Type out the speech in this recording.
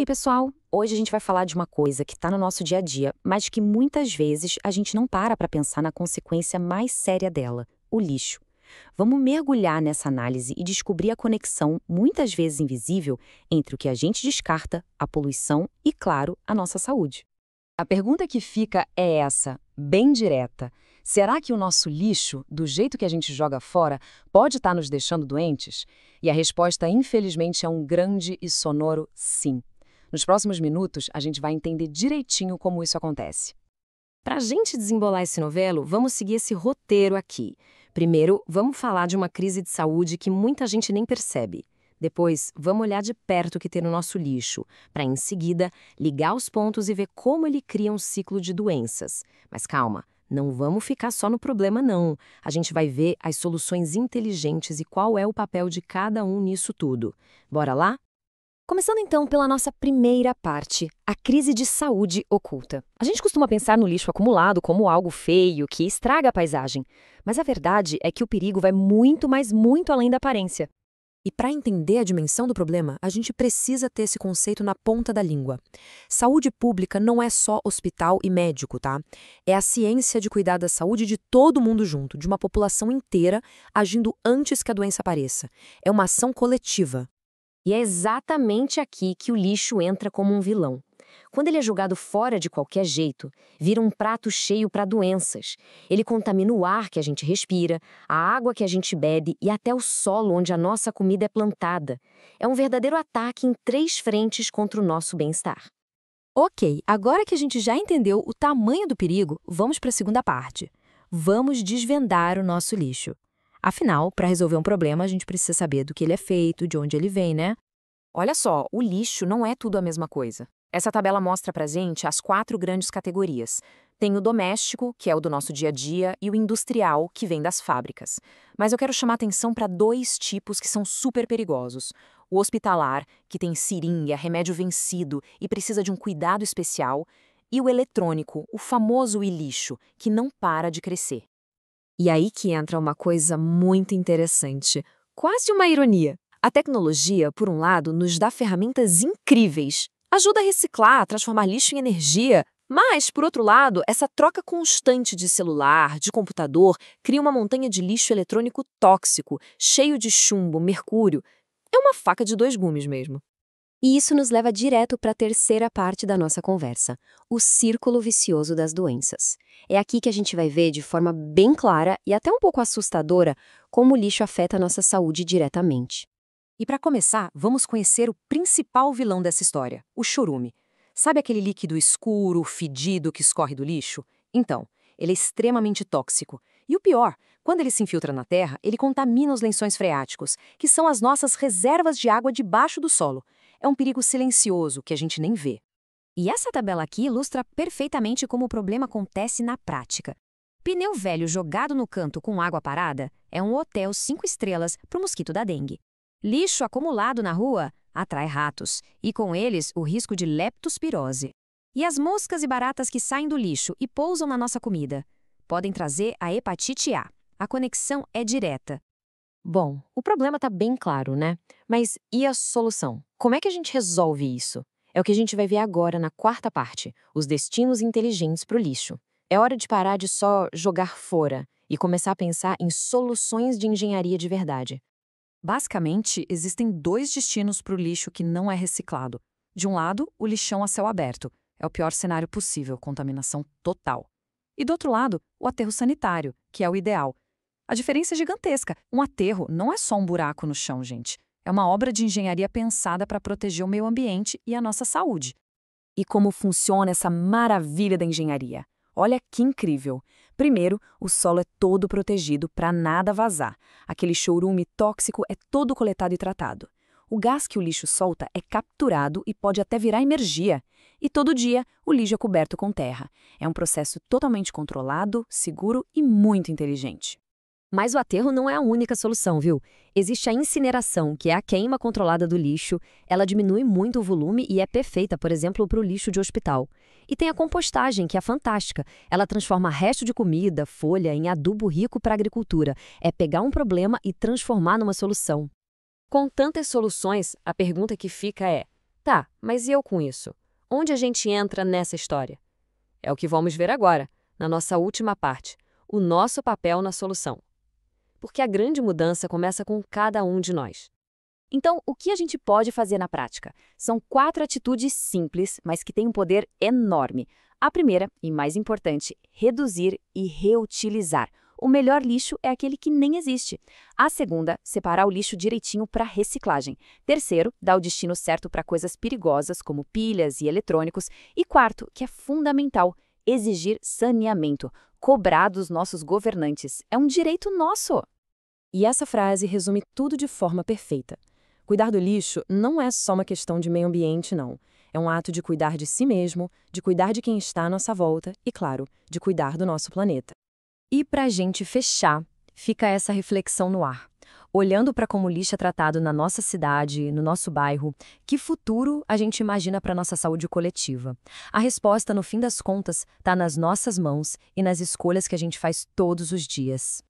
pessoal! Hoje a gente vai falar de uma coisa que está no nosso dia a dia, mas que muitas vezes a gente não para pensar na consequência mais séria dela, o lixo. Vamos mergulhar nessa análise e descobrir a conexão, muitas vezes invisível, entre o que a gente descarta, a poluição e, claro, a nossa saúde. A pergunta que fica é essa, bem direta. Será que o nosso lixo, do jeito que a gente joga fora, pode estar nos deixando doentes? E a resposta, infelizmente, é um grande e sonoro sim. Nos próximos minutos, a gente vai entender direitinho como isso acontece. Para a gente desembolar esse novelo, vamos seguir esse roteiro aqui. Primeiro, vamos falar de uma crise de saúde que muita gente nem percebe. Depois, vamos olhar de perto o que tem no nosso lixo, para em seguida ligar os pontos e ver como ele cria um ciclo de doenças. Mas calma, não vamos ficar só no problema não. A gente vai ver as soluções inteligentes e qual é o papel de cada um nisso tudo. Bora lá? Começando então pela nossa primeira parte, a crise de saúde oculta. A gente costuma pensar no lixo acumulado como algo feio, que estraga a paisagem. Mas a verdade é que o perigo vai muito, mas muito além da aparência. E para entender a dimensão do problema, a gente precisa ter esse conceito na ponta da língua. Saúde pública não é só hospital e médico, tá? É a ciência de cuidar da saúde de todo mundo junto, de uma população inteira, agindo antes que a doença apareça. É uma ação coletiva. E é exatamente aqui que o lixo entra como um vilão. Quando ele é jogado fora de qualquer jeito, vira um prato cheio para doenças. Ele contamina o ar que a gente respira, a água que a gente bebe e até o solo onde a nossa comida é plantada. É um verdadeiro ataque em 3 frentes contra o nosso bem-estar. Ok, agora que a gente já entendeu o tamanho do perigo, vamos para a segunda parte. Vamos desvendar o nosso lixo. Afinal, para resolver um problema, a gente precisa saber do que ele é feito, de onde ele vem, né? Olha só, o lixo não é tudo a mesma coisa. Essa tabela mostra pra gente as 4 grandes categorias. Tem o doméstico, que é o do nosso dia a dia, e o industrial, que vem das fábricas. Mas eu quero chamar atenção para 2 tipos que são super perigosos. O hospitalar, que tem seringa, remédio vencido e precisa de um cuidado especial, e o eletrônico, o famoso lixo, que não para de crescer. E aí que entra uma coisa muito interessante, quase uma ironia. A tecnologia, por um lado, nos dá ferramentas incríveis. Ajuda a reciclar, a transformar lixo em energia. Mas, por outro lado, essa troca constante de celular, de computador, cria uma montanha de lixo eletrônico tóxico, cheio de chumbo, mercúrio. É uma faca de 2 gumes mesmo. E isso nos leva direto para a terceira parte da nossa conversa, o círculo vicioso das doenças. É aqui que a gente vai ver de forma bem clara e até um pouco assustadora como o lixo afeta a nossa saúde diretamente. E para começar, vamos conhecer o principal vilão dessa história, o chorume. Sabe aquele líquido escuro, fedido que escorre do lixo? Então, ele é extremamente tóxico. E o pior, quando ele se infiltra na terra, ele contamina os lençóis freáticos, que são as nossas reservas de água debaixo do solo. É um perigo silencioso que a gente nem vê. E essa tabela aqui ilustra perfeitamente como o problema acontece na prática. Pneu velho jogado no canto com água parada é um hotel 5 estrelas para o mosquito da dengue. Lixo acumulado na rua atrai ratos, e com eles o risco de leptospirose. E as moscas e baratas que saem do lixo e pousam na nossa comida podem trazer a hepatite A. A conexão é direta. Bom, o problema está bem claro, né? Mas e a solução? Como é que a gente resolve isso? É o que a gente vai ver agora na 4ª parte, os destinos inteligentes para o lixo. É hora de parar de só jogar fora e começar a pensar em soluções de engenharia de verdade. Basicamente, existem 2 destinos para o lixo que não é reciclado. De um lado, o lixão a céu aberto. É o pior cenário possível, contaminação total. E do outro lado, o aterro sanitário, que é o ideal. A diferença é gigantesca. Um aterro não é só um buraco no chão, gente. É uma obra de engenharia pensada para proteger o meio ambiente e a nossa saúde. E como funciona essa maravilha da engenharia? Olha que incrível! Primeiro, o solo é todo protegido para nada vazar. Aquele chorume tóxico é todo coletado e tratado. O gás que o lixo solta é capturado e pode até virar energia. E todo dia, o lixo é coberto com terra. É um processo totalmente controlado, seguro e muito inteligente. Mas o aterro não é a única solução, viu? Existe a incineração, que é a queima controlada do lixo. Ela diminui muito o volume e é perfeita, por exemplo, para o lixo de hospital. E tem a compostagem, que é fantástica. Ela transforma resto de comida, folha, em adubo rico para a agricultura. É pegar um problema e transformar numa solução. Com tantas soluções, a pergunta que fica é: Tá, mas e eu com isso? Onde a gente entra nessa história? É o que vamos ver agora, na nossa última parte, o nosso papel na solução. Porque a grande mudança começa com cada um de nós. Então, o que a gente pode fazer na prática? São 4 atitudes simples, mas que têm um poder enorme. A primeira, e mais importante, reduzir e reutilizar. O melhor lixo é aquele que nem existe. A segunda, separar o lixo direitinho para reciclagem. Terceiro, dar o destino certo para coisas perigosas, como pilhas e eletrônicos. E quarto, que é fundamental, exigir saneamento. Cobrar dos nossos governantes. É um direito nosso. E essa frase resume tudo de forma perfeita. Cuidar do lixo não é só uma questão de meio ambiente, não. É um ato de cuidar de si mesmo, de cuidar de quem está à nossa volta e, claro, de cuidar do nosso planeta. E para a gente fechar, fica essa reflexão no ar. Olhando para como o lixo é tratado na nossa cidade, no nosso bairro, que futuro a gente imagina para a nossa saúde coletiva? A resposta, no fim das contas, está nas nossas mãos e nas escolhas que a gente faz todos os dias.